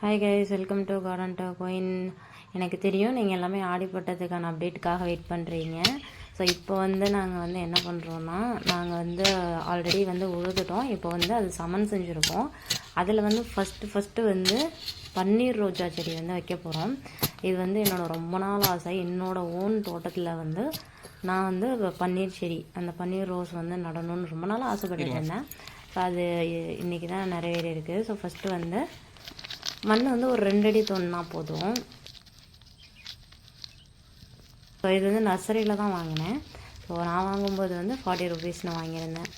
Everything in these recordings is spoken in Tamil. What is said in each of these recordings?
Hi guys, welcome to garden to going. எனக்கு தெரியும் நீங்கள் எல்லாமே ஆடிப்பட்டதுக்கான அப்டேட்டுக்காக வெயிட் பண்ணுறீங்க. ஸோ இப்போ நாங்கள் என்ன பண்ணுறோன்னா, நாங்கள் ஆல்ரெடி உழுதுட்டோம். இப்போ அது சமன் செஞ்சுருக்கோம். அதில் ஃபஸ்ட்டு பன்னீர் ரோஜா செடி வைக்க போகிறோம். இது என்னோடய ரொம்ப நாள் ஆசை. என்னோடய ஓன் தோட்டத்தில் நான் பன்னீர் செடி, அந்த பன்னீர் ரோஸ் நடணும்னு ரொம்ப நாள் ஆசைப்பட்டுட்டு இருந்தேன். ஸோ அது இன்றைக்கி தான் நிறைவேறி இருக்குது. ஸோ ஃபஸ்ட்டு மண் ஒரு 2 அடி தோண்டினா போதும். ஸோ இது நர்சரியில் தான் வாங்கினேன். ஸோ நான் வாங்கும்போது 40 rupees நான் வாங்கியிருந்தேன்.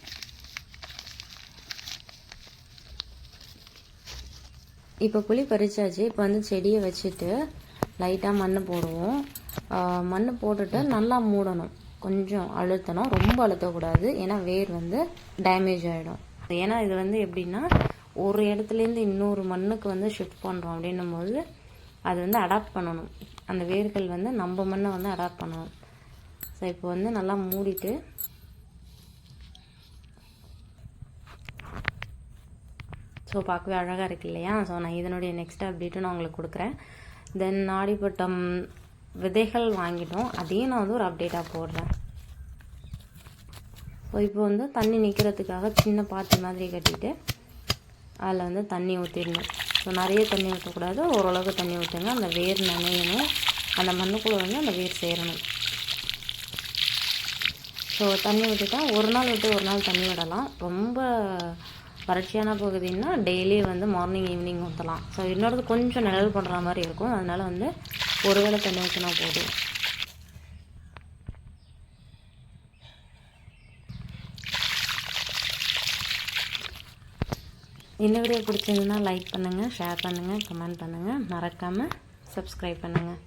இப்போ குழி பறிச்சாச்சு. இப்போ செடியை வச்சுட்டு லைட்டாக மண் போடுவோம். மண் போட்டுட்டு நல்லா மூடணும், கொஞ்சம் அழுத்தணும், ரொம்ப அழுத்தக்கூடாது. ஏன்னா வேர் டேமேஜ் ஆகிடும். ஏன்னா இது எப்படின்னா, ஒரு இடத்துலேருந்து இன்னொரு மண்ணுக்கு ஷிஃப்ட் பண்ணுறோம் அப்படின்னும் போது அது அடாப்ட் பண்ணணும். அந்த வேர்கள் நம்ம மண்ணை அடாப்ட் பண்ணணும். ஸோ இப்போ நல்லா மூடிட்டு ஸோ பார்க்கவே அழகாக இருக்கு இல்லையா? ஸோ நான் இதனுடைய நெக்ஸ்ட் அப்டேட்டும் நான் உங்களுக்கு கொடுக்குறேன். தென் ஆடிப்பட்டம் விதைகள் வாங்கிட்டோம், அதையும் நான் ஒரு அப்டேட்டாக போடுறேன். ஸோ இப்போ தண்ணி நிற்கிறதுக்காக சின்ன பாத்தி மாதிரி கட்டிட்டு அதில் தண்ணி ஊற்றிடணும். ஸோ நிறைய தண்ணி ஊற்றக்கூடாது, ஓரளவுக்கு தண்ணி ஊற்றுங்க. அந்த வேர் நனையணும், அந்த மண்ணுக்குள்ளே அந்த வேர் சேரணும். ஸோ தண்ணி ஊற்றிட்டா ஒரு நாள் விட்டு ஒரு நாள் தண்ணி விடலாம். ரொம்ப வறட்சியான பகுதின்னா டெய்லி மார்னிங் ஈவினிங் ஊற்றலாம். ஸோ என்னோடது கொஞ்சம் நிழல் பண்ணுற மாதிரி இருக்கும், அதனால் ஒரு வேளை தண்ணி ஊற்றினா போதும். இந்த வீடியோ பிடிச்சிருந்துன்னா லைக் பண்ணுங்கள், ஷேர் பண்ணுங்கள், கமெண்ட் பண்ணுங்கள், மறக்காமல் சப்ஸ்கிரைப் பண்ணுங்கள்.